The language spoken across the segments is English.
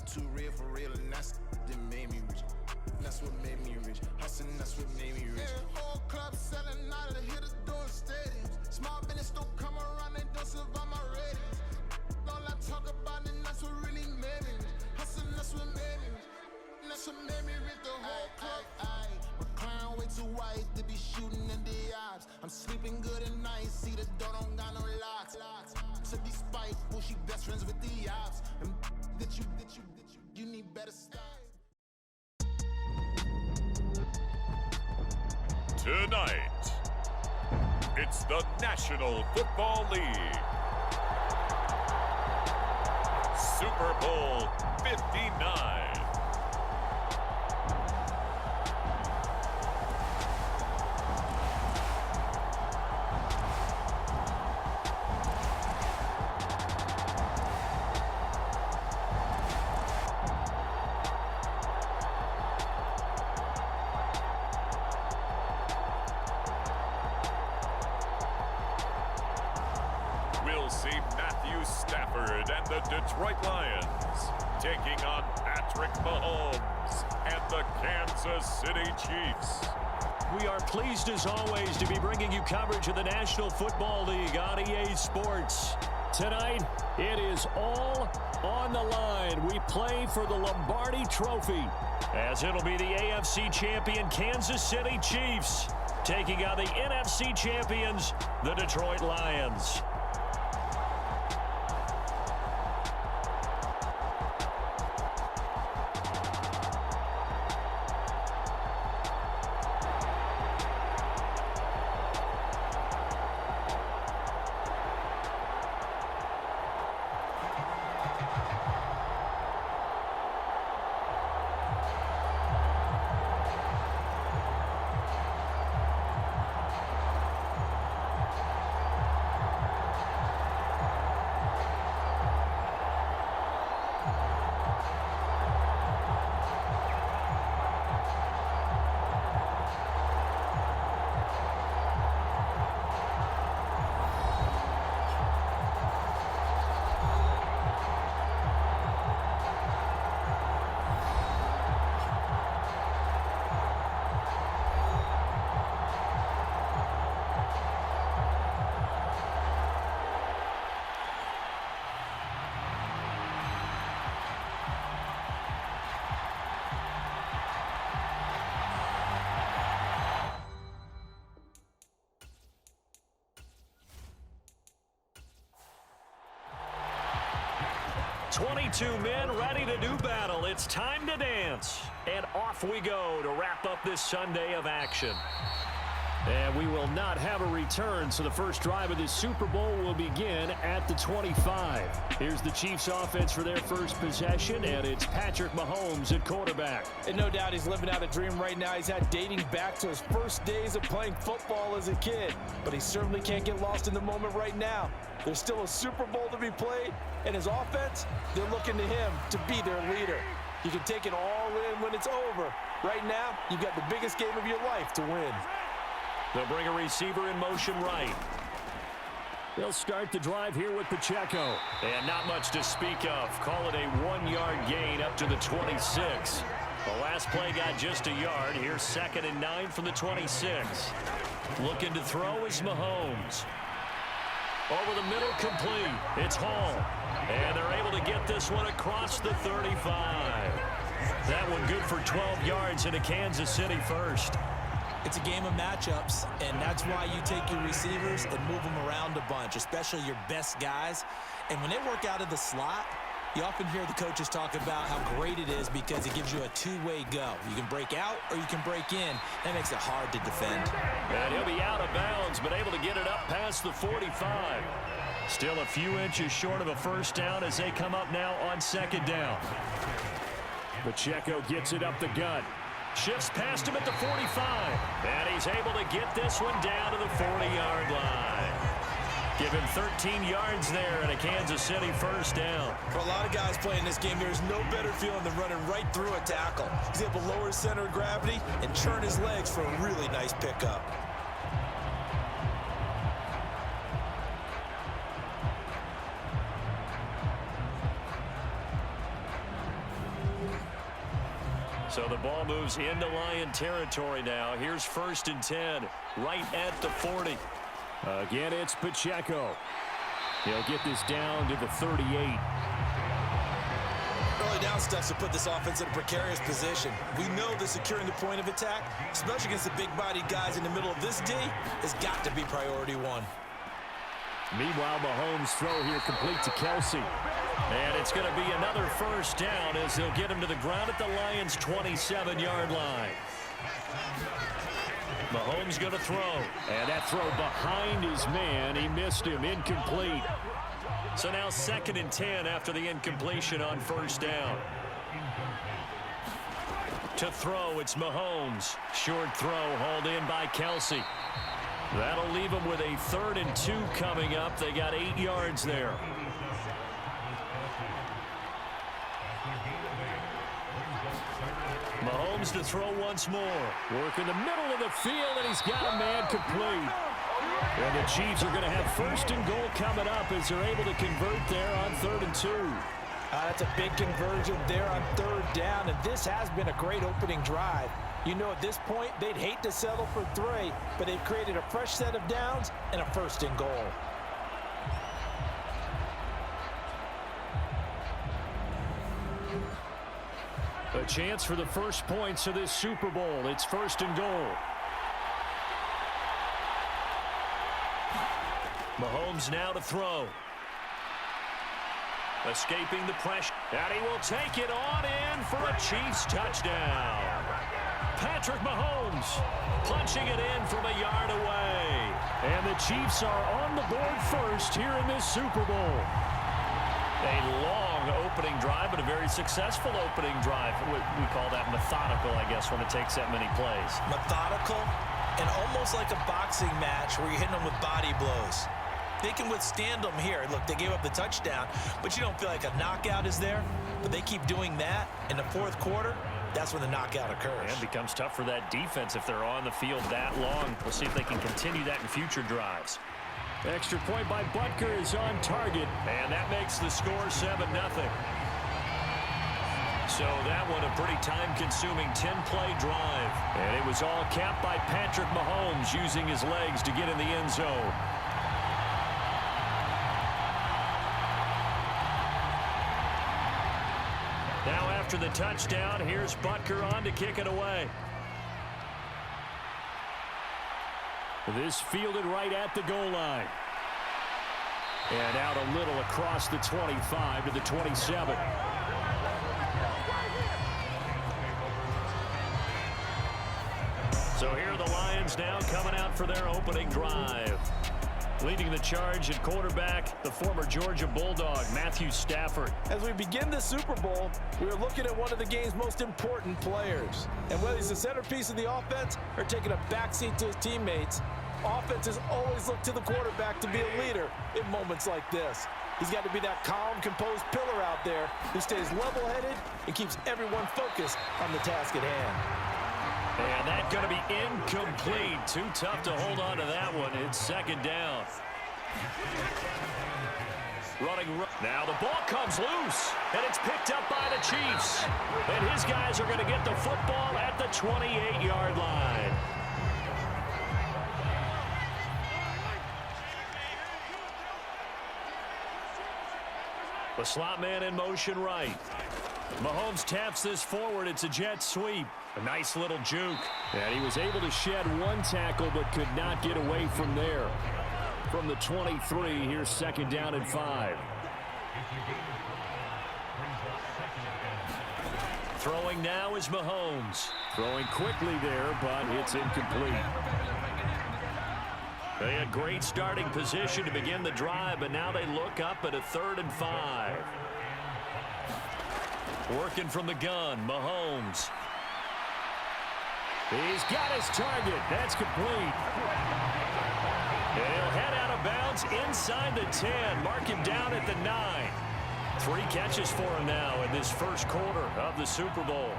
too real for real, and that's that made me rich. That's what made me rich. Hustling, that's what made me rich. Yeah, whole club selling out of the hitters doing stadiums. Small business don't come around, they don't survive my ratings. All I talk about it, that's what really made me rich. Hustling, that's what made me rich. And that's what made me rich, the whole club. My clown way too white to be shooting in the eyes. I'm sleeping good at night, see the door don't got no locks. To be spiteful, she best friends with the ops. And you need better style. Tonight, it's the National Football League. Super Bowl 59. We'll see Matthew Stafford and the Detroit Lions taking on Patrick Mahomes and the Kansas City Chiefs. We are pleased as always to be bringing you coverage of the National Football League on EA Sports. Tonight, it is all on the line. We play for the Lombardi Trophy, as it'll be the AFC champion Kansas City Chiefs taking on the NFC champions, the Detroit Lions. "22 men ready to do battle. It's time to dance." And off we go to wrap up this Sunday of action. And we will not have a return, so the first drive of this Super Bowl will begin at the 25. Here's the Chiefs offense for their first possession, and it's Patrick Mahomes at quarterback. And no doubt he's living out a dream right now. He's had dating back to his first days of playing football as a kid. But he certainly can't get lost in the moment right now. There's still a Super Bowl to be played, and his offense, they're looking to him to be their leader. You can take it all in when it's over. Right now, you've got the biggest game of your life to win. They'll bring a receiver in motion right. They'll start the drive here with Pacheco. And not much to speak of. Call it a 1-yard gain up to the 26. The last play got just a yard. Here's 2nd and 9 from the 26. Looking to throw is Mahomes. Over the middle, complete. It's Hall. And they're able to get this one across the 35. That one good for 12 yards into Kansas City first. It's a game of matchups, and that's why you take your receivers and move them around a bunch, especially your best guys. And when they work out of the slot, you often hear the coaches talk about how great it is because it gives you a two-way go. You can break out or you can break in. That makes it hard to defend. And he'll be out of bounds, but able to get it up past the 45. Still a few inches short of a first down as they come up now on 2nd down. Pacheco gets it up the gut. Shifts past him at the 45. And he's able to get this one down to the 40-yard line. Give him 13 yards there and a Kansas City first down. For a lot of guys playing this game, there's no better feeling than running right through a tackle. He's able to lower his center of gravity and turn his legs for a really nice pickup. So the ball moves into Lion territory now. Here's 1st and 10, right at the 40. Again, it's Pacheco. He'll get this down to the 38. Early down stuff to put this offense in a precarious position. We know that securing the point of attack, especially against the big-bodied guys in the middle of this D, has got to be priority one. Meanwhile, Mahomes' throw here complete to Kelsey. And it's going to be another 1st down as they'll get him to the ground at the Lions' 27-yard line. Mahomes going to throw. And that throw behind his man. He missed him. Incomplete. So now 2nd and 10 after the incompletion on 1st down. To throw, it's Mahomes. Short throw hauled in by Kelsey. That'll leave them with a 3rd and 2 coming up. They got 8 yards there. Mahomes to throw once more. Work in the middle of the field, and he's got a man complete. And the Chiefs are going to have 1st and goal coming up as they're able to convert there on 3rd and 2. That's a big conversion there on 3rd down, and this has been a great opening drive. You know, at this point, they'd hate to settle for 3, but they've created a fresh set of downs and a 1st and goal. A chance for the first points of this Super Bowl. It's 1st and goal. Mahomes now to throw. Escaping the pressure. And he will take it on in for a Chiefs touchdown. Patrick Mahomes punching it in from a yard away. And the Chiefs are on the board first here in this Super Bowl. A long opening drive, but a very successful opening drive. We call that methodical, I guess, when it takes that many plays. Methodical and almost like a boxing match where you're hitting them with body blows. They can withstand them here. Look, they gave up the touchdown, but you don't feel like a knockout is there. But they keep doing that in the 4th quarter. That's when the knockout occurs. And it becomes tough for that defense if they're on the field that long. We'll see if they can continue that in future drives. Extra point by Butker is on target, and that makes the score 7-0. So that one a pretty time-consuming 10-play drive. And it was all capped by Patrick Mahomes using his legs to get in the end zone. Now after the touchdown, here's Butker on to kick it away. This fielded right at the goal line. And out a little across the 25 to the 27. So here are the Lions now coming out for their opening drive. Leading the charge at quarterback, the former Georgia Bulldog, Matthew Stafford. As we begin the Super Bowl, we are looking at one of the game's most important players. And whether he's the centerpiece of the offense or taking a backseat to his teammates, offenses always look to the quarterback to be a leader in moments like this. He's got to be that calm, composed pillar out there who stays level-headed and keeps everyone focused on the task at hand. And that's going to be incomplete. Too tough to hold on to that one. It's 2nd down. Now the ball comes loose, and it's picked up by the Chiefs. And his guys are going to get the football at the 28-yard line. The slot man in motion right. Mahomes taps this forward. It's a jet sweep. A nice little juke. And he was able to shed one tackle but could not get away from there. From the 23, here's 2nd down and 5. Throwing now is Mahomes. Throwing quickly there, but it's incomplete. They had great starting position to begin the drive, but now they look up at a 3rd and 5. Working from the gun, Mahomes. He's got his target. That's complete. He'll head out of bounds inside the 10. Mark him down at the 9. 3 catches for him now in this first quarter of the Super Bowl.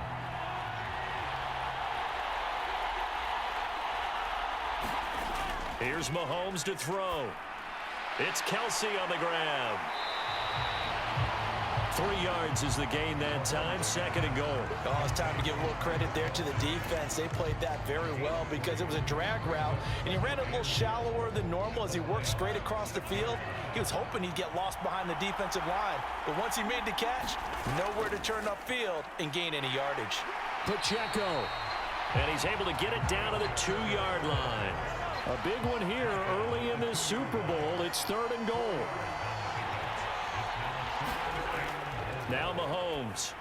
Here's Mahomes to throw. It's Kelsey on the grab. 3 yards is the gain that time, 2nd and goal. Oh, it's time to give a little credit there to the defense. They played that very well because it was a drag route, and he ran a little shallower than normal as he worked straight across the field. He was hoping he'd get lost behind the defensive line, but once he made the catch, nowhere to turn upfield and gain any yardage. Pacheco, and he's able to get it down to the 2-yard line. A big one here early in this Super Bowl. It's 3rd and goal. Now Mahomes.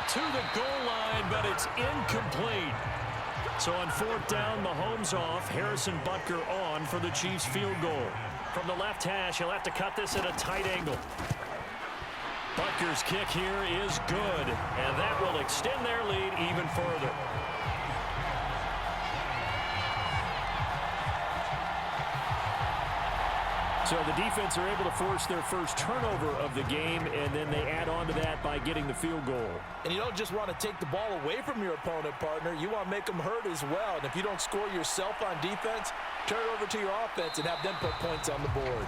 To the goal line, but it's incomplete. So on 4th down, Mahomes off. Harrison Butker on for the Chiefs field goal. From the left hash, he'll have to cut this at a tight angle. Butker's kick here is good, and that will extend their lead even further. So the defense are able to force their first turnover of the game, and then they add on to that by getting the field goal. And you don't just want to take the ball away from your opponent, partner. You want to make them hurt as well. And if you don't score yourself on defense, turn it over to your offense and have them put points on the board.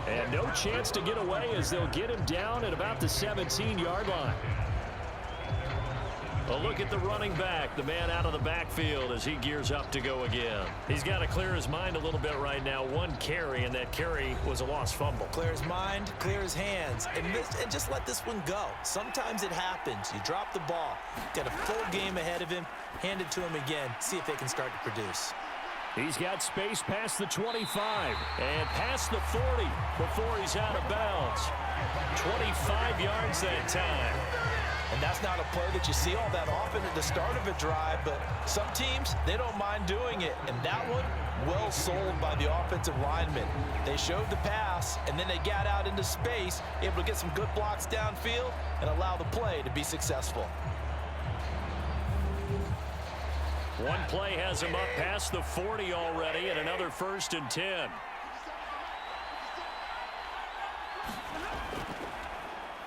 And no chance to get away as they'll get him down at about the 17-yard line. A look at the running back, the man out of the backfield as he gears up to go again. He's got to clear his mind a little bit right now. 1 carry, and that carry was a lost fumble. Clear his mind, clear his hands, and just let this one go. Sometimes it happens. You drop the ball. Got a full game ahead of him. Hand it to him again. See if they can start to produce. He's got space past the 25 and past the 40 before he's out of bounds. 25 yards that time. And that's not a play that you see all that often at the start of a drive, but some teams, they don't mind doing it. And that one, well sold by the offensive lineman. They showed the pass, and then they got out into space, able to get some good blocks downfield and allow the play to be successful. One play has him up past the 40 already, and another 1st and 10.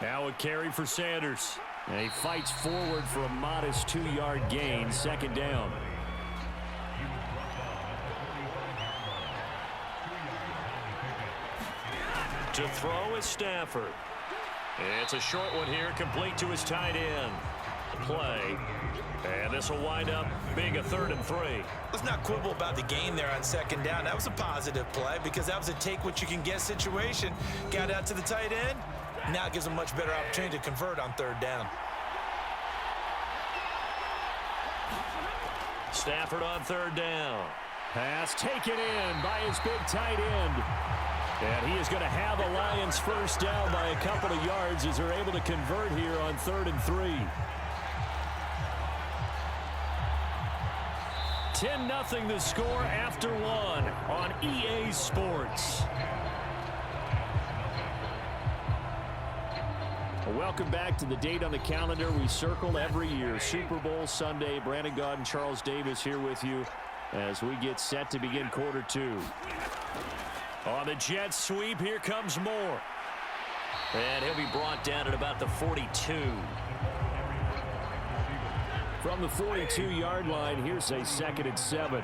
Now a carry for Sanders. And he fights forward for a modest 2-yard gain, 2nd down. To throw is Stafford. It's a short one here, complete to his tight end. Play. And this will wind up being a 3rd and 3. Let's not quibble about the gain there on 2nd down. That was a positive play because that was a take-what-you-can-get situation. Got out to the tight end. Now it gives them a much better opportunity to convert on 3rd down. Stafford on 3rd down. Pass taken in by his big tight end. And he is going to have the Lions 1st down by a couple of yards as they're able to convert here on 3rd and 3. 10-0 the score after 1 on EA Sports. Welcome back to the date on the calendar we circle every year. Super Bowl Sunday. Brandon Gaudin, Charles Davis here with you as we get set to begin quarter 2. On the jet sweep, here comes Moore. And he'll be brought down at about the 42. From the 42-yard line, here's a 2nd and 7.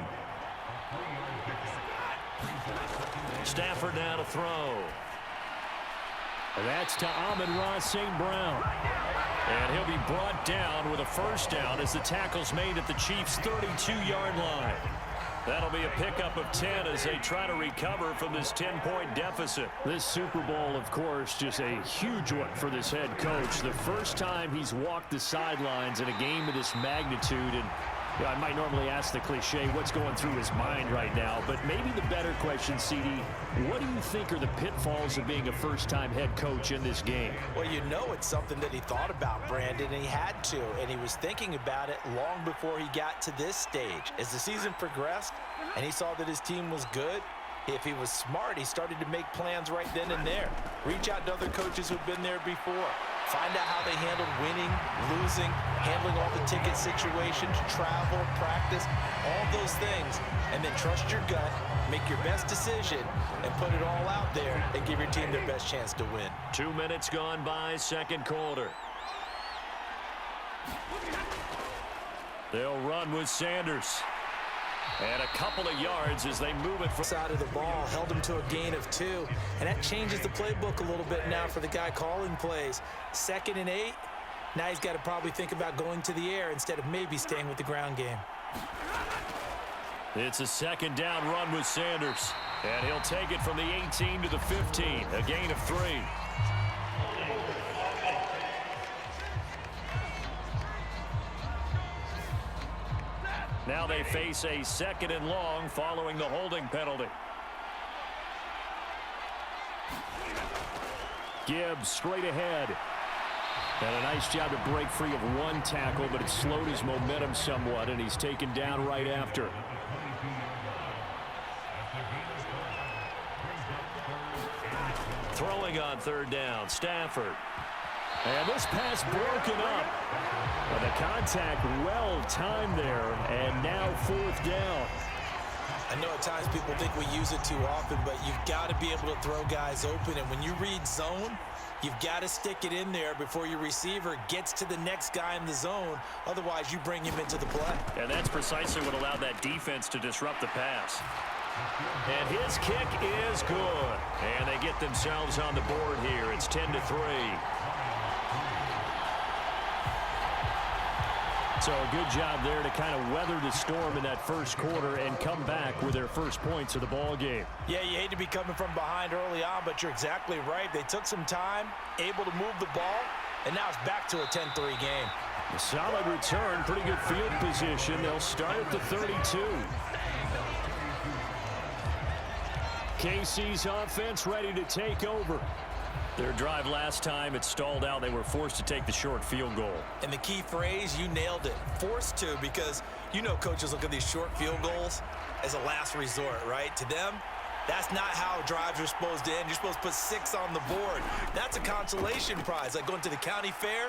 Stafford now to throw. And that's to Amon-Ra St. Brown. And he'll be brought down with a 1st down as the tackle's made at the Chiefs' 32-yard line. That'll be a pickup of 10 as they try to recover from this 10-point deficit. This Super Bowl, of course, just a huge one for this head coach. The first time he's walked the sidelines in a game of this magnitude. And you know, I might normally ask the cliche, what's going through his mind right now? But maybe the better question, CD, what do you think are the pitfalls of being a first-time head coach in this game? Well, you know it's something that he thought about, Brandon, and he had to. And he was thinking about it long before he got to this stage. As the season progressed and he saw that his team was good, if he was smart, he started to make plans right then and there. Reach out to other coaches who've been there before. Find out how they handled winning, losing, handling all the ticket situations, travel, practice, all those things. And then trust your gut, make your best decision, and put it all out there and give your team their best chance to win. 2 minutes gone by, 2nd quarter. They'll run with Sanders. And a couple of yards as they move it from side of the ball, held him to a gain of 2. And that changes the playbook a little bit now for the guy calling plays. 2nd and 8. Now he's got to probably think about going to the air instead of maybe staying with the ground game. It's a 2nd down run with Sanders. And he'll take it from the 18 to the 15. A gain of 3. Now they face a 2nd and long following the holding penalty. Gibbs straight ahead. And a nice job to break free of 1 tackle, but it slowed his momentum somewhat, and he's taken down right after. Throwing on 3rd down, Stafford. And this pass broken up. The contact well timed there, and now 4th down. I know at times people think we use it too often, but you've got to be able to throw guys open. And when you read zone, you've got to stick it in there before your receiver gets to the next guy in the zone. Otherwise, you bring him into the play. And that's precisely what allowed that defense to disrupt the pass. And his kick is good. And they get themselves on the board here. It's 10-3. So a good job there to kind of weather the storm in that first quarter and come back with their first points of the ball game. Yeah, you hate to be coming from behind early on, but you're exactly right. They took some time, able to move the ball, and now it's back to a 10-3 game. A solid return, pretty good field position. They'll start at the 32. KC's offense ready to take over. Their drive last time, it stalled out. They were forced to take the short field goal. And the key phrase, you nailed it, forced to, because you know coaches look at these short field goals as a last resort, right? To them, that's not how drives are supposed to end. You're supposed to put 6 on the board. That's a consolation prize, like going to the county fair.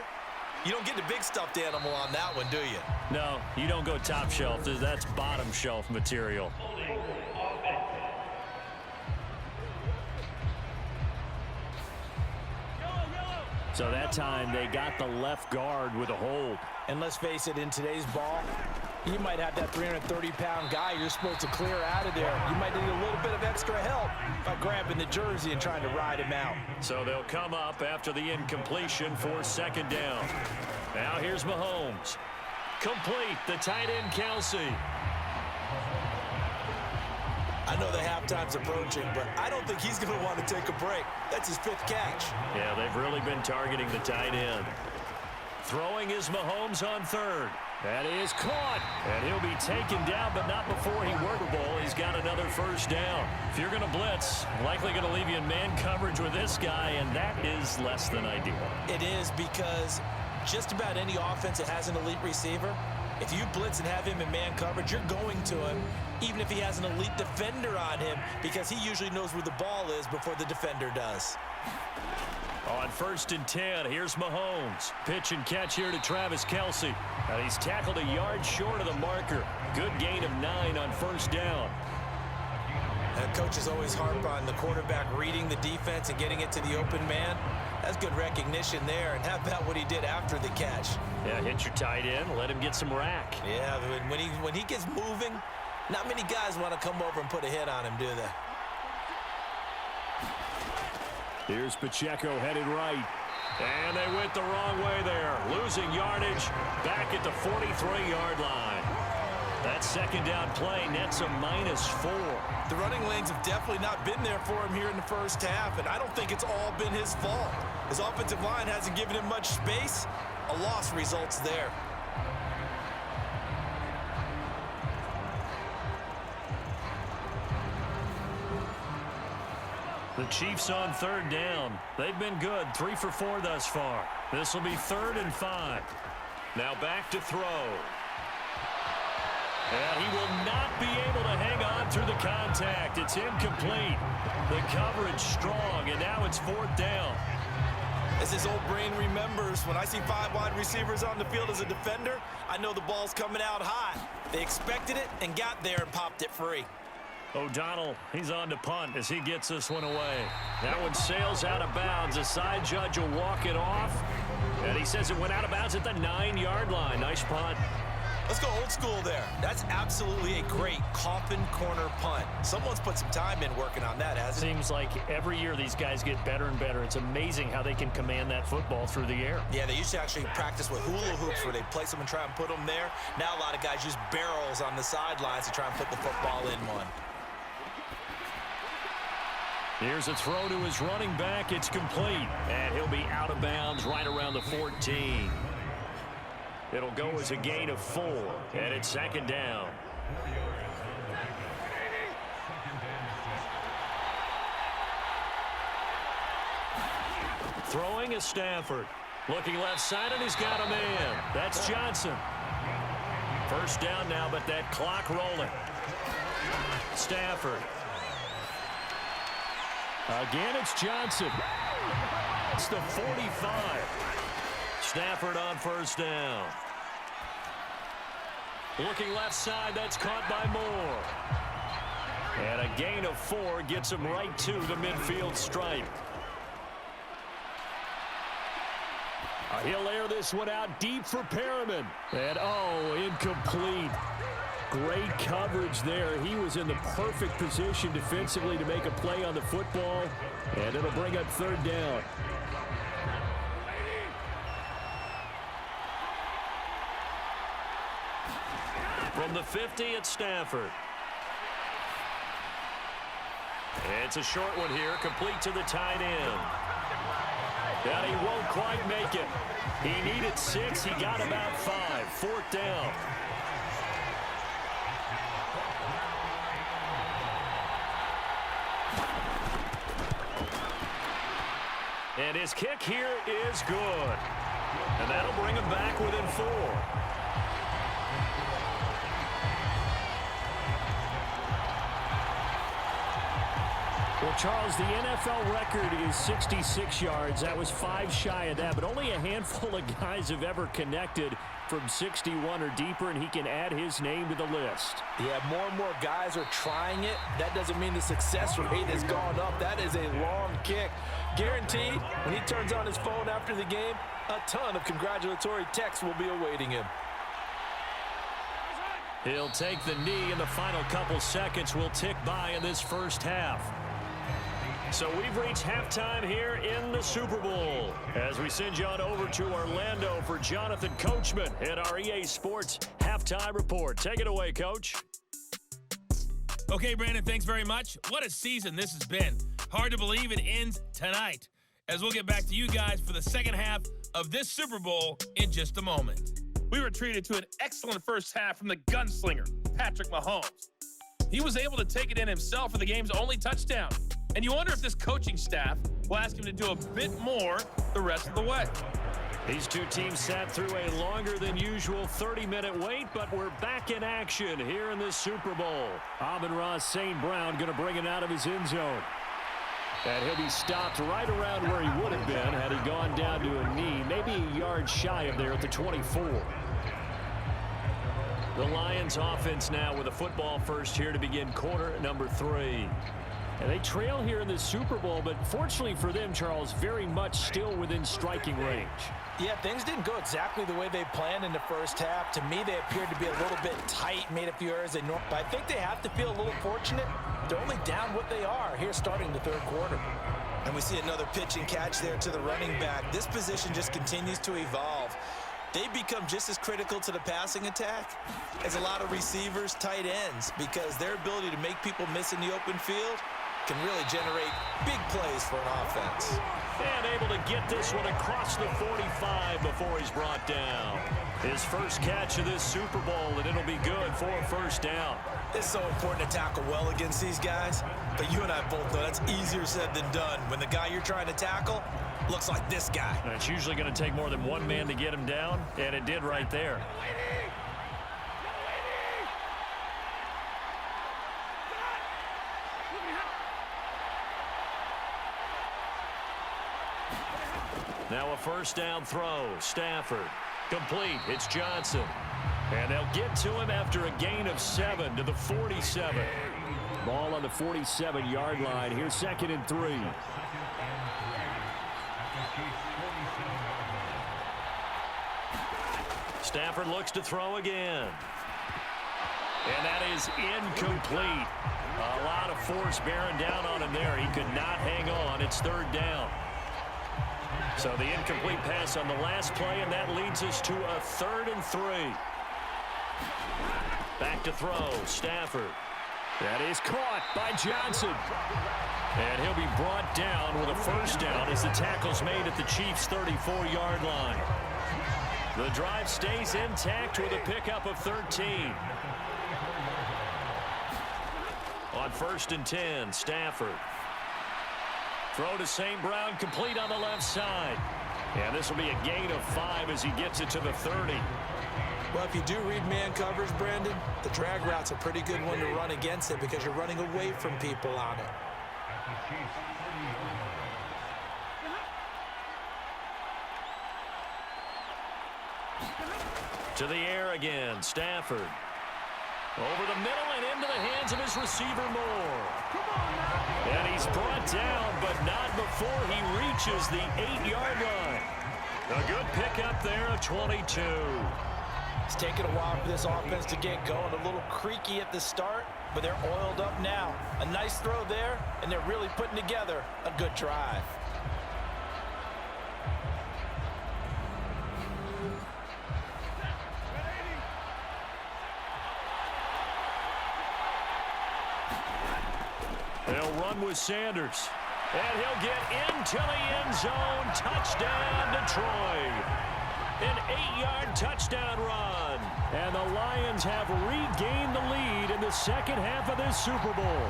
You don't get the big stuffed animal on that one, do you? No, you don't go top shelf. That's bottom shelf material. So that time they got the left guard with a hold. And let's face it, in today's ball, you might have that 330-pound guy you're supposed to clear out of there. You might need a little bit of extra help by grabbing the jersey and trying to ride him out. So they'll come up after the incompletion for 2nd down. Now here's Mahomes. Complete, the tight end Kelsey. I know the halftime's approaching, but I don't think he's going to want to take a break. That's his 5th catch. Yeah, they've really been targeting the tight end. Throwing is Mahomes on 3rd. That is caught. And he'll be taken down, but not before he worked the ball. He's got another 1st down. If you're going to blitz, likely going to leave you in man coverage with this guy, and that is less than ideal. It is, because just about any offense that has an elite receiver, if you blitz and have him in man coverage, you're going to him, even if he has an elite defender on him, because he usually knows where the ball is before the defender does. On 1st and 10, here's Mahomes. Pitch and catch here to Travis Kelsey. And he's tackled a yard short of the marker. Good gain of 9 on 1st down. And coaches always harp on the quarterback reading the defense and getting it to the open man. That's good recognition there. And how about what he did after the catch? Yeah, hit your tight end, let him get some rack. Yeah, when he gets moving, not many guys want to come over and put a hit on him, do they? Here's Pacheco headed right. And they went the wrong way there. Losing yardage back at the 43-yard line. That 2nd down play nets a -4. The running lanes have definitely not been there for him here in the first half, and I don't think it's all been his fault. His offensive line hasn't given him much space. A loss results there. The Chiefs on 3rd down. They've been good, 3 for 4 thus far. This will be 3rd and 5. Now back to throw. And he will not be able to hang on through the contact. It's incomplete. The coverage strong, and now it's 4th down. As his old brain remembers, when I see 5 wide receivers on the field as a defender, I know the ball's coming out high. They expected it and got there and popped it free. O'Donnell, he's on to punt as he gets this one away. That one sails out of bounds. The side judge will walk it off. And he says it went out of bounds at the 9-yard line. Nice punt. Let's go old school there. That's absolutely a great coffin corner punt. Someone's put some time in working on that, hasn't it? Seems like every year these guys get better and better. It's amazing how they can command that football through the air. Yeah, they used to actually practice with hula hoops where they place them and try and put them there. Now a lot of guys use barrels on the sidelines to try and put the football in one. Here's a throw to his running back. It's complete. And he'll be out of bounds right around the 14. It'll go as a gain of 4. And it's second down. Throwing is Stafford. Looking left side, and he's got a man. That's Johnson. First down now, but that clock rolling. Stafford. Again, it's Johnson. It's the 45. Stafford on first down. Looking left side, that's caught by Moore. And a gain of 4 gets him right to the midfield stripe. He'll air this one out deep for Perriman. And, oh, incomplete. Great coverage there. He was in the perfect position defensively to make a play on the football. And it'll bring up third down. From the 50, it's Stafford. It's a short one here, complete to the tight end. And he won't quite make it. He needed 6. He got about 5. Fourth down. And his kick here is good. And that'll bring him back within 4. Well, Charles, the NFL record is 66 yards. That was 5 shy of that, but only a handful of guys have ever connected from 61 or deeper, and he can add his name to the list. Yeah, more and more guys are trying it. That doesn't mean the success rate has gone up. That is a long kick. Guaranteed, when he turns on his phone after the game, a ton of congratulatory texts will be awaiting him. He'll take the knee, and the final couple seconds will tick by in this first half. So we've reached halftime here in the Super Bowl as we send you on over to Orlando for Jonathan Coachman at our EA Sports Halftime Report. Take it away, Coach. Okay, Brandon, thanks very much. What a season this has been. Hard to believe it ends tonight, as we'll get back to you guys for the second half of this Super Bowl in just a moment. We were treated to an excellent first half from the gunslinger, Patrick Mahomes. He was able to take it in himself for the game's only touchdown. And you wonder if this coaching staff will ask him to do a bit more the rest of the way. These two teams sat through a longer than usual 30-minute wait, but we're back in action here in this Super Bowl. Amon-Ra St. Brown going to bring it out of his end zone. And he'll be stopped right around where he would have been had he gone down to a knee, maybe a yard shy of there at the 24. The Lions offense now with a football first here to begin quarter number 3. And they trail here in the Super Bowl, but fortunately for them, Charles, very much still within striking range. Yeah, things didn't go exactly the way they planned in the first half. To me, they appeared to be a little bit tight, made a few errors. But I think they have to feel a little fortunate. They're only down what they are here starting the third quarter. And we see another pitch and catch there to the running back. This position just continues to evolve. They become just as critical to the passing attack as a lot of receivers, tight ends, because their ability to make people miss in the open field can really generate big plays for an offense. And able to get this one across the 45 before he's brought down. His first catch of this Super Bowl, and it'll be good for a first down. It's so important to tackle well against these guys, but you and I both know that's easier said than done when the guy you're trying to tackle looks like this guy. And it's usually going to take more than one man to get him down, and it did right there. Now a first down throw. Stafford. Complete. It's Johnson. And they'll get to him after a gain of 7 to the 47. Ball on the 47-yard line. Here's 2nd and 3. Stafford looks to throw again. And that is incomplete. A lot of force bearing down on him there. He could not hang on. It's third down. So the incomplete pass on the last play, and that leads us to a 3rd and 3. Back to throw, Stafford. That is caught by Johnson. And he'll be brought down with a first down as the tackle's made at the Chiefs' 34-yard line. The drive stays intact with a pickup of 13. On 1st and 10, Stafford. Throw to St. Brown, complete on the left side. And this will be a gain of 5 as he gets it to the 30. Well, if you do read man coverage, Brandon, the drag route's a pretty good one to run against it because you're running away from people on it. To the air again, Stafford. Over the middle and into the hands of his receiver, Moore. And he's brought down, but not before he reaches the 8-yard line. A good pickup there, a 22. It's taken a while for this offense to get going. A little creaky at the start, but they're oiled up now. A nice throw there, and they're really putting together a good drive. They'll run with Sanders. And he'll get into the end zone. Touchdown, Detroit. An 8-yard touchdown run. And the Lions have regained the lead in the second half of this Super Bowl.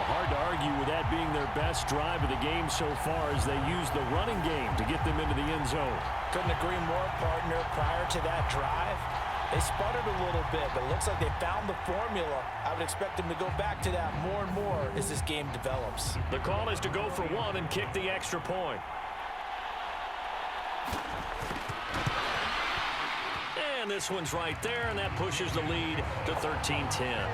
Hard to argue with that being their best drive of the game so far as they use the running game to get them into the end zone. Couldn't agree more, partner. Prior to that drive, they sputtered a little bit, but it looks like they found the formula. I would expect them to go back to that more and more as this game develops. The call is to go for 1 and kick the extra point. And this one's right there, and that pushes the lead to 13-10.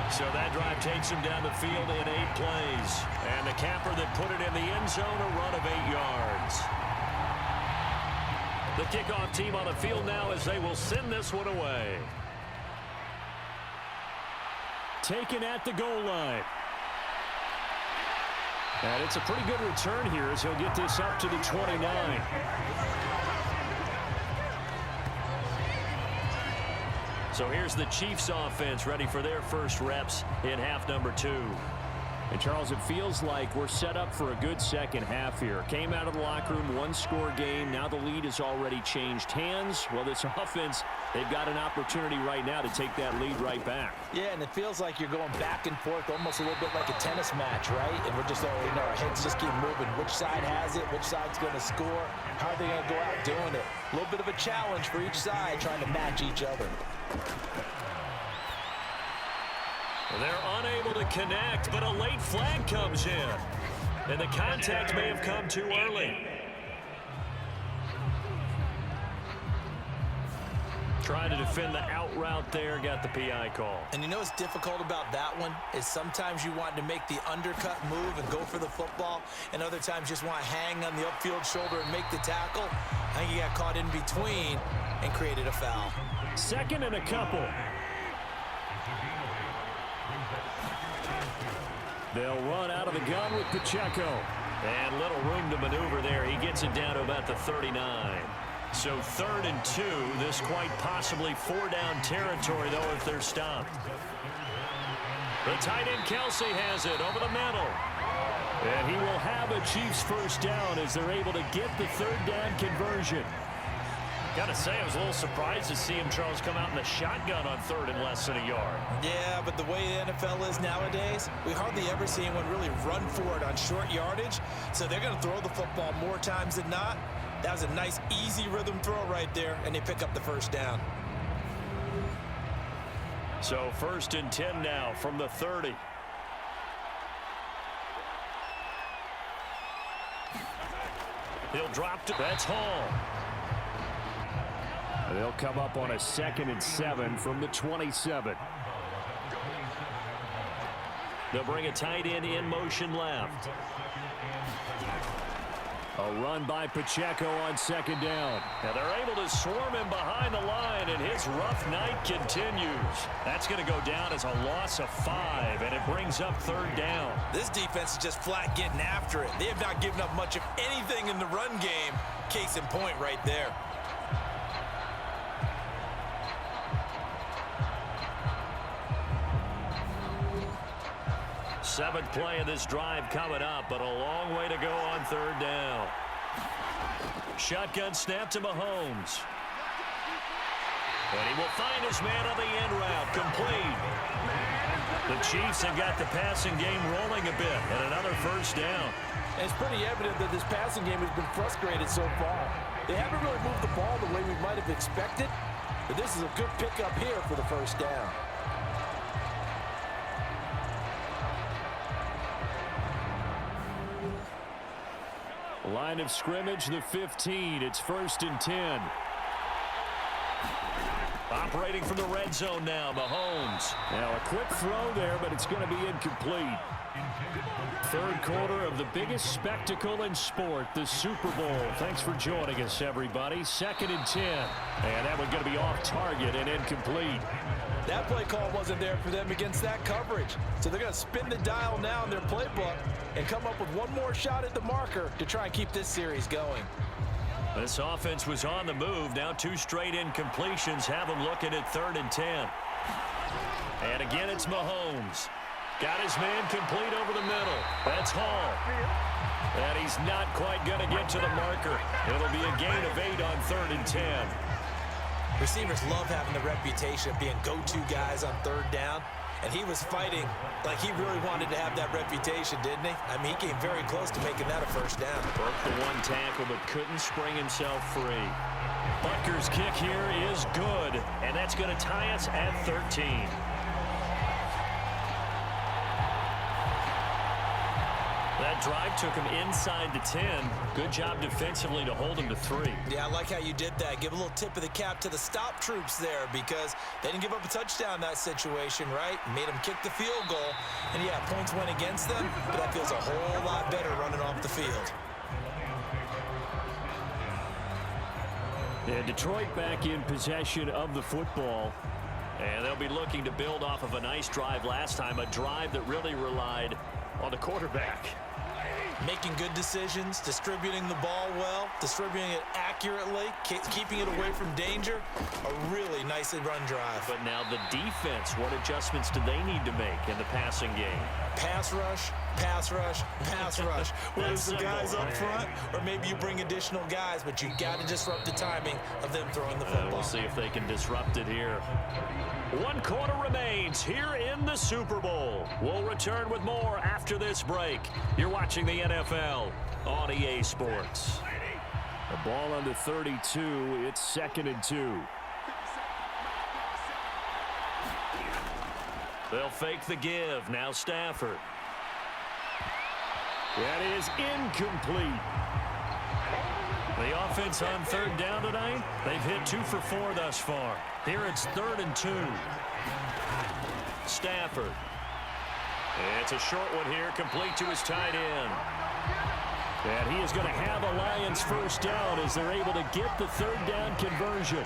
So that drive takes him down the field in 8 plays. And the capper that put it in the end zone, a run of 8 yards. The kickoff team on the field now as they will send this one away. Taken at the goal line. And it's a pretty good return here as he'll get this up to the 29. So here's the Chiefs offense ready for their first reps in half number 2. And Charles, it feels like we're set up for a good second half here. Came out of the locker room, 1-score game. Now the lead has already changed hands. Well, this offense, they've got an opportunity right now to take that lead right back. Yeah, and it feels like you're going back and forth, almost a little bit like a tennis match, right? And we're just, our heads just keep moving. Which side has it? Which side's going to score? How are they going to go out doing it? A little bit of a challenge for each side, trying to match each other. They're unable to connect, but a late flag comes in. And the contact may have come too early. Trying to defend the out route there, got the PI call. And you know what's difficult about that one is sometimes you want to make the undercut move and go for the football, and other times just want to hang on the upfield shoulder and make the tackle. I think he got caught in between and created a foul. 2nd and a couple. They'll run out of the gun with Pacheco. And little room to maneuver there. He gets it down to about the 39. So 3rd and 2. This quite possibly 4-down territory, though, if they're stopped. The tight end Kelsey has it over the middle. And he will have a Chiefs first down as they're able to get the 3rd down conversion. Gotta say, I was a little surprised to see him, Charles, come out in the shotgun on 3rd and less than a yard. Yeah, but the way the NFL is nowadays, we hardly ever see anyone really run for it on short yardage. So they're going to throw the football more times than not. That was a nice, easy rhythm throw right there, and they pick up the first down. So 1st and 10 now from the 30. He'll drop to, that's Hall. They'll come up on a 2nd and 7 from the 27. They'll bring a tight end in motion left. A run by Pacheco on second down. Now they're able to swarm him behind the line, and his rough night continues. That's going to go down as a loss of 5, and it brings up third down. This defense is just flat getting after it. They have not given up much of anything in the run game. Case in point right there. Seventh play of this drive coming up, but a long way to go on third down. Shotgun snap to Mahomes. And he will find his man on the end route, complete. The Chiefs have got the passing game rolling a bit, and another first down. And it's pretty evident that this passing game has been frustrated so far. They haven't really moved the ball the way we might have expected, but this is a good pickup here for the first down. Line of scrimmage, the 15. It's 1st and 10. Operating from the red zone now, Mahomes. Now a quick throw there, but it's going to be incomplete. Third quarter of the biggest spectacle in sport, the Super Bowl. Thanks for joining us, everybody. 2nd and 10. And that one's going to be off target and incomplete. That play call wasn't there for them against that coverage. So they're going to spin the dial now in their playbook and come up with one more shot at the marker to try and keep this series going. This offense was on the move. Now 2 straight incompletions have them looking at 3rd and 10. And again, it's Mahomes. Got his man complete over the middle. That's Hall. And he's not quite going to get to the marker. It'll be a gain of 8 on 3rd and 10. Receivers love having the reputation of being go-to guys on third down. And he was fighting like he really wanted to have that reputation, didn't he? I mean, he came very close to making that a first down. Broke the one tackle, but couldn't spring himself free. Butker's kick here is good, and that's going to tie us at 13. That drive took him inside the 10. Good job defensively to hold him to 3. Yeah, I like how you did that. Give a little tip of the cap to the stop troops there because they didn't give up a touchdown in that situation, right? Made them kick the field goal. And, yeah, points went against them, but that feels a whole lot better running off the field. Yeah, Detroit back in possession of the football. And they'll be looking to build off of a nice drive last time, a drive that really relied on the quarterback. Making good decisions, distributing the ball well, distributing it accurately, keeping it away from danger. A really nicely run drive. But now the defense, what adjustments do they need to make in the passing game? Pass rush, pass rush, pass rush. Whether it's the guys up front or maybe you bring additional guys, but you got to disrupt the timing of them throwing the football. We'll see if they can disrupt it here. 1 quarter remains here in the Super Bowl. We'll return with more after this break. You're watching the NFL on EA Sports. The ball under 32. It's 2nd and 2. They'll fake the give. Now Stafford. That is incomplete. The offense on 3rd down tonight, they've hit 2 for 4 thus far. Here it's 3rd and 2. Stafford. It's a short one here, complete to his tight end. And he is going to have a Lions first down as they're able to get the 3rd down conversion.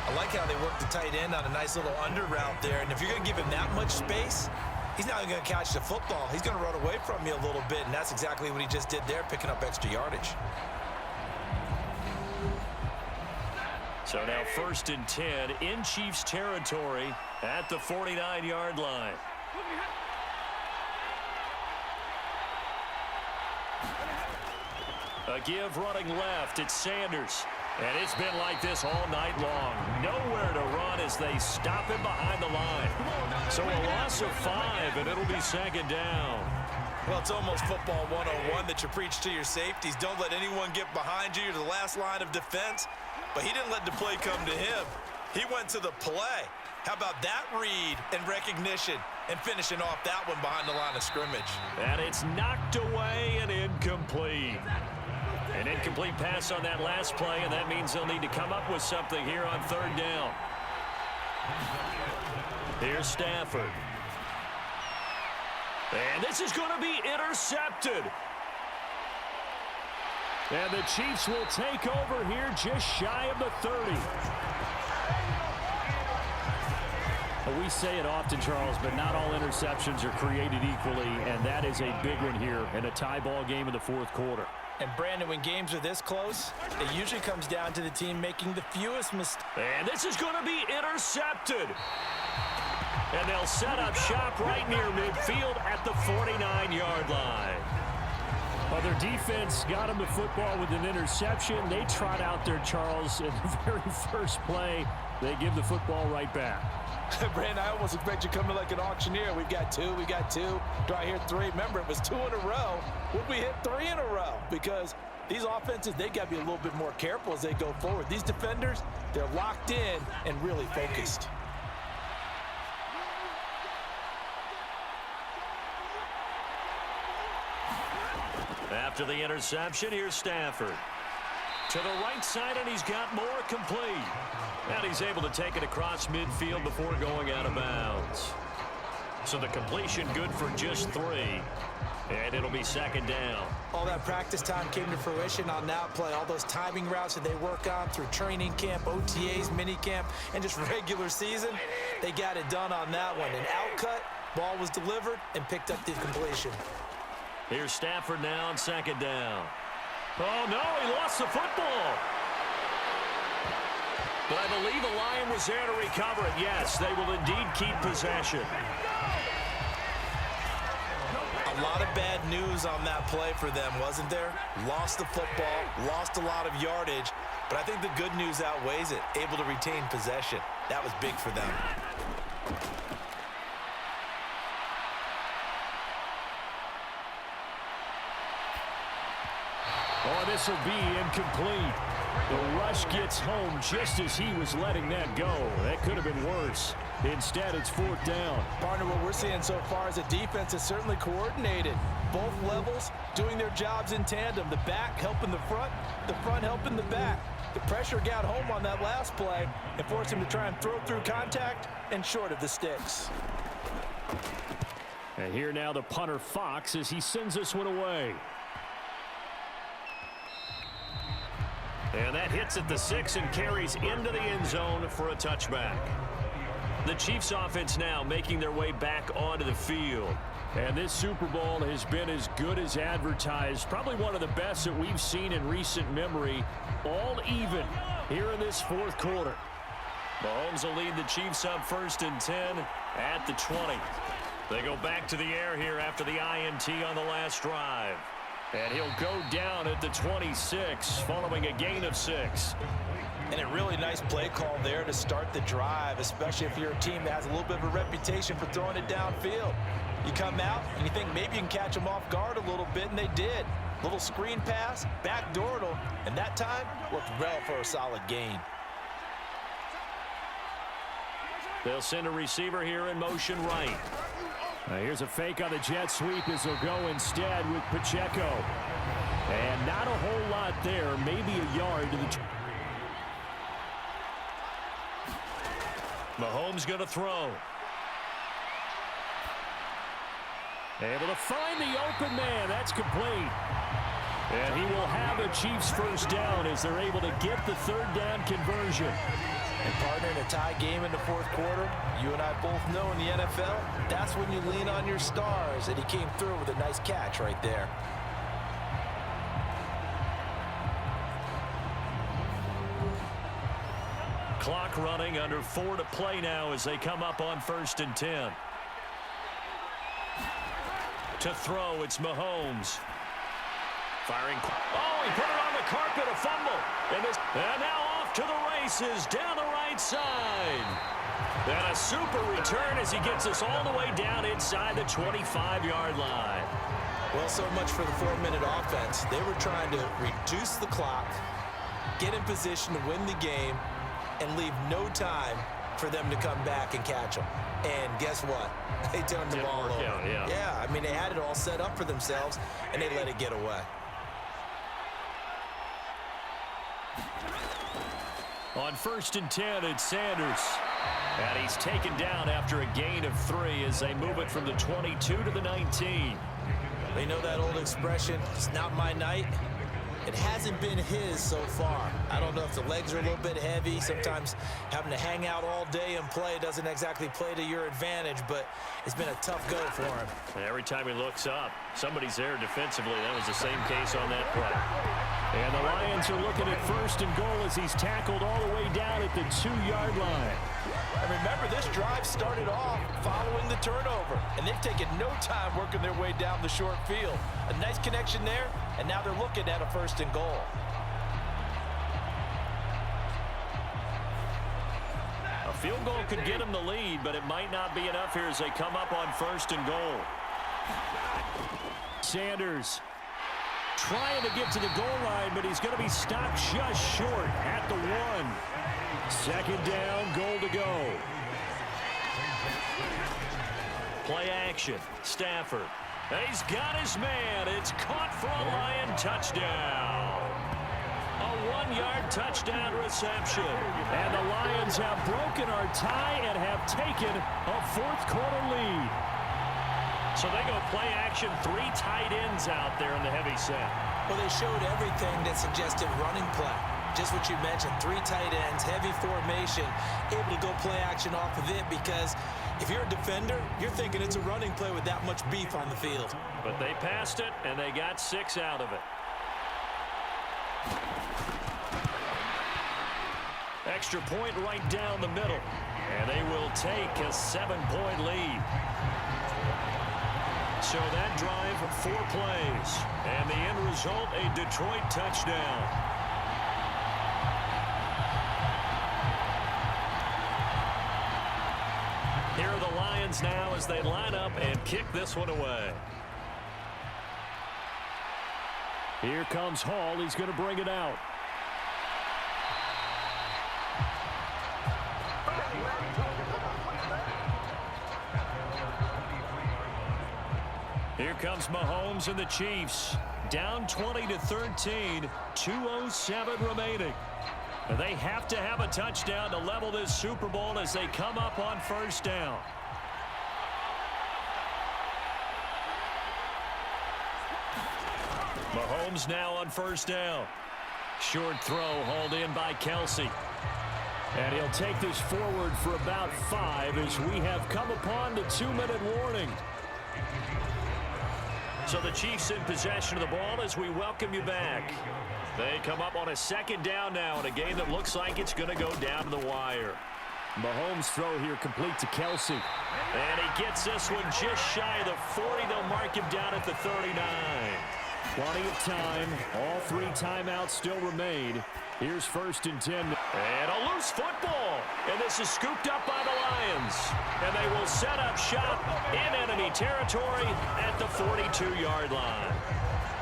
I like how they work the tight end on a nice little under route there. And if you're going to give him that much space, he's not going to catch the football. He's going to run away from you a little bit, and that's exactly what he just did there, picking up extra yardage. So now 1st and 10 in Chiefs territory at the 49-yard line. A give running left. It's Sanders. And it's been like this all night long. Nowhere to run as they stop him behind the line. So a loss of 5, and it'll be 2nd down. Well, it's almost football 101 that you preach to your safeties. Don't let anyone get behind you. You're the last line of defense. But he didn't let the play come to him. He went to the play. How about that read and recognition and finishing off that one behind the line of scrimmage? And it's knocked away and incomplete. An incomplete pass on that last play, and that means they'll need to come up with something here on 3rd down. Here's Stafford. And this is going to be intercepted. And the Chiefs will take over here just shy of the 30. We say it often, Charles, but not all interceptions are created equally, and that is a big one here in a tie ball game in the fourth quarter. And, Brandon, when games are this close, it usually comes down to the team making the fewest mistakes. And this is going to be intercepted. And they'll set up shop right near midfield at the 49-yard line. Well, their defense got them the football with an interception. They trot out there, Charles, in the very first play. They give the football right back. Brandon, I almost expect you coming like an auctioneer. We've got two. Do I hear three? Remember, it was 2 in a row. Would we hit 3 in a row? Because these offenses, they got to be a little bit more careful as they go forward. These defenders, they're locked in and really focused. After the interception, here's Stafford. To the right side, and he's got more complete. And he's able to take it across midfield before going out of bounds. So the completion good for just 3. And it'll be second down. All that practice time came to fruition on that play. All those timing routes that they work on through training camp, OTAs, minicamp, and just regular season, they got it done on that one. An outcut, ball was delivered, and picked up the completion. Here's Stafford now on second down. Oh, no, he lost the football. But I believe the Lion was there to recover it. Yes, they will indeed keep possession. A lot of bad news on that play for them, wasn't there? Lost the football, lost a lot of yardage, but I think the good news outweighs it. Able to retain possession. That was big for them. Oh, this will be incomplete. The rush gets home just as he was letting that go. That could have been worse. Instead, it's 4th down. Partner, what we're seeing so far is a defense is certainly coordinated. Both levels doing their jobs in tandem. The back helping the front helping the back. The pressure got home on that last play and forced him to try and throw through contact and short of the sticks. And here now the punter Fox as he sends this one away. And that hits at the 6 and carries into the end zone for a touchback. The Chiefs offense now making their way back onto the field. And this Super Bowl has been as good as advertised. Probably one of the best that we've seen in recent memory. All even here in this fourth quarter. Mahomes will lead the Chiefs up 1st and 10 at the 20. They go back to the air here after the INT on the last drive. And he'll go down at the 26 following a gain of 6. And a really nice play call there to start the drive, especially if you're a team that has a little bit of a reputation for throwing it downfield. You come out and you think maybe you can catch them off guard a little bit, and they did. Little screen pass, backdoored them, and that time looked well for a solid gain. They'll send a receiver here in motion right. Here's a fake on the jet sweep as they'll go instead with Pacheco. And not a whole lot there, maybe a yard to the... Mahomes going to throw. Able to find the open man. That's complete. And he will have a Chiefs first down as they're able to get the 3rd down conversion. And partner, in a tie game in the fourth quarter, you and I both know in the NFL, that's when you lean on your stars. And he came through with a nice catch right there. Clock running, under 4 to play now as they come up on 1st and 10. To throw, it's Mahomes. Firing. Oh, he put it on the carpet, a fumble. And now off to the races down the right side. And a super return as he gets us all the way down inside the 25-yard line. Well, so much for the 4-minute offense. They were trying to reduce the clock, get in position to win the game, and leave no time for them to come back and catch them. And guess what? They turned the ball over. Yeah, I mean, they had it all set up for themselves, and they let it get away. On 1st and 10, it's Sanders. And he's taken down after a gain of 3 as they move it from the 22 to the 19. They know that old expression, it's not my night. It hasn't been his so far. I don't know if the legs are a little bit heavy. Sometimes having to hang out all day and play doesn't exactly play to your advantage, but it's been a tough go for him. And every time he looks up, somebody's there defensively. That was the same case on that play. And the Lions are looking at 1st and goal as he's tackled all the way down at the 2-yard line. And remember, this drive started off following the turnover, and they've taken no time working their way down the short field. A nice connection there, and now they're looking at a 1st and goal. A field goal could get him the lead, but it might not be enough here as they come up on 1st and goal. Sanders trying to get to the goal line, but he's going to be stopped just short at the 1. 2nd down, goal to go. Play action. Stafford. He's got his man. It's caught for a Lion touchdown. A 1-yard touchdown reception. And the Lions have broken our tie and have taken a 4th quarter lead. So they go play action, 3 tight ends out there in the heavy set. Well, they showed everything that suggested running play. Just what you mentioned, 3 tight ends, heavy formation, able to go play action off of it because if you're a defender, you're thinking it's a running play with that much beef on the field. But they passed it, and they got 6 out of it. Extra point right down the middle, and they will take a 7-point lead. So that drive, 4 plays, and the end result, a Detroit touchdown. Here are the Lions now as they line up and kick this one away. Here comes Hall. He's going to bring it out. Here comes Mahomes and the Chiefs. Down 20-13, 2:07 remaining. They have to have a touchdown to level this Super Bowl as they come up on 1st down. Mahomes now on 1st down. Short throw hauled in by Kelsey. And he'll take this forward for about 5 as we have come upon the 2-minute warning. So the Chiefs in possession of the ball as we welcome you back. They come up on a 2nd down now in a game that looks like it's going to go down to the wire. Mahomes' throw here complete to Kelsey. And he gets this one just shy of the 40. They'll mark him down at the 39. Plenty of time. All 3 timeouts still remain. Here's 1st and 10. And a loose football. And this is scooped up by the Lions. And they will set up shop in enemy territory at the 42-yard line.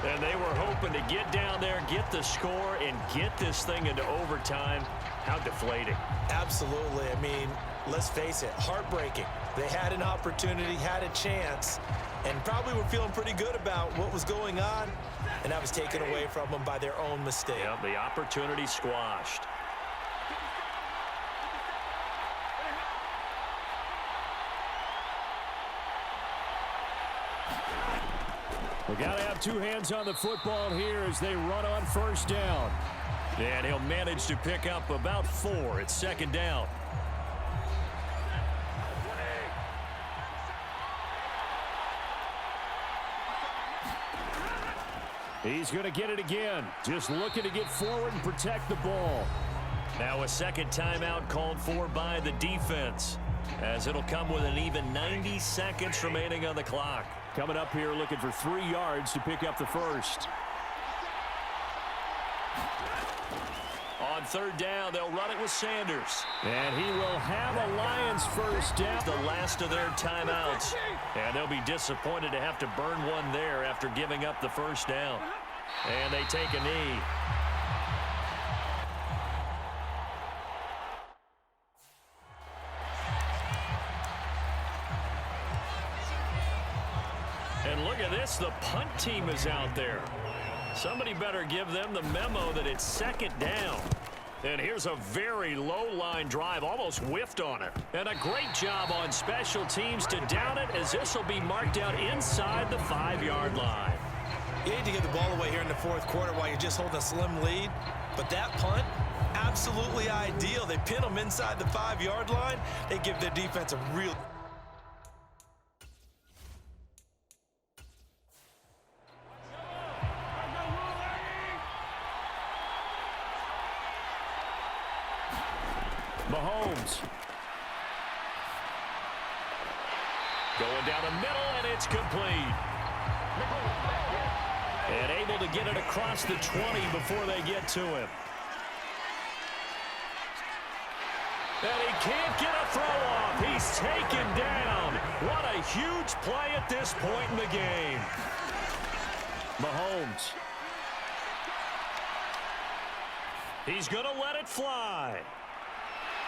And they were hoping to get down there, get the score, and get this thing into overtime. How deflating. Absolutely. I mean, let's face it, heartbreaking. They had an opportunity, had a chance, and probably were feeling pretty good about what was going on, and that was taken away from them by their own mistake. Yeah, the opportunity squashed. We got to have 2 hands on the football here as they run on 1st down. And he'll manage to pick up about 4. It's 2nd down. He's going to get it again. Just looking to get forward and protect the ball. Now a 2nd timeout called for by the defense, as it'll come with an even 90 seconds remaining on the clock. Coming up here looking for 3 yards to pick up the 1st. On 3rd down, they'll run it with Sanders. And he will have a Lions 1st down. The last of their timeouts. And they'll be disappointed to have to burn one there after giving up the 1st down. And they take a knee. And look at this, the punt team is out there. Somebody better give them the memo that it's 2nd down. And here's a very low-line drive, almost whiffed on it. And a great job on special teams to down it, as this will be marked out inside the 5-yard line. You hate to give the ball away here in the fourth quarter while you're just holding a slim lead, but that punt, absolutely ideal. They pin them inside the 5-yard line. They give their defense a real... Mahomes. Going down the middle, and it's complete. And able to get it across the 20 before they get to him. And he can't get a throw off. He's taken down. What a huge play at this point in the game. Mahomes. He's going to let it fly.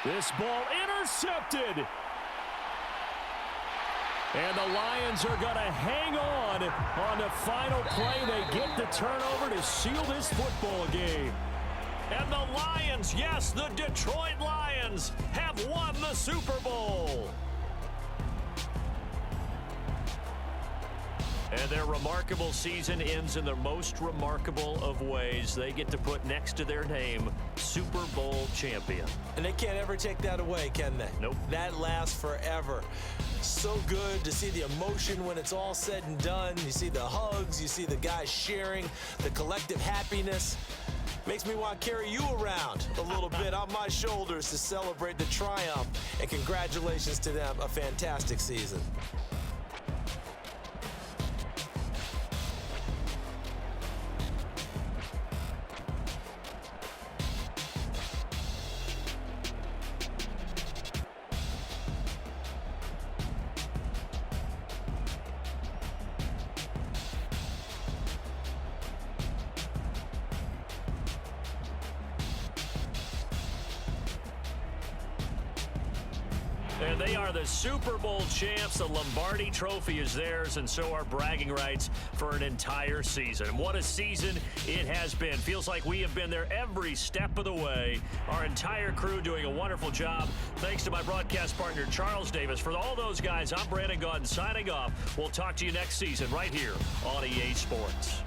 This ball intercepted. And the Lions are going to hang on the final play. They get the turnover to seal this football game. And the Lions, yes, the Detroit Lions, have won the Super Bowl. And their remarkable season ends in the most remarkable of ways. They get to put next to their name, Super Bowl champion. And they can't ever take that away, can they? Nope. That lasts forever. So good to see the emotion when it's all said and done. You see the hugs, you see the guys sharing, the collective happiness. Makes me want to carry you around a little bit on my shoulders to celebrate the triumph. And congratulations to them, a fantastic season. And they are the Super Bowl champs. The Lombardi Trophy is theirs, and so are bragging rights for an entire season. And what a season it has been. Feels like we have been there every step of the way. Our entire crew doing a wonderful job. Thanks to my broadcast partner, Charles Davis. For all those guys, I'm Brandon Gaudin signing off. We'll talk to you next season right here on EA Sports.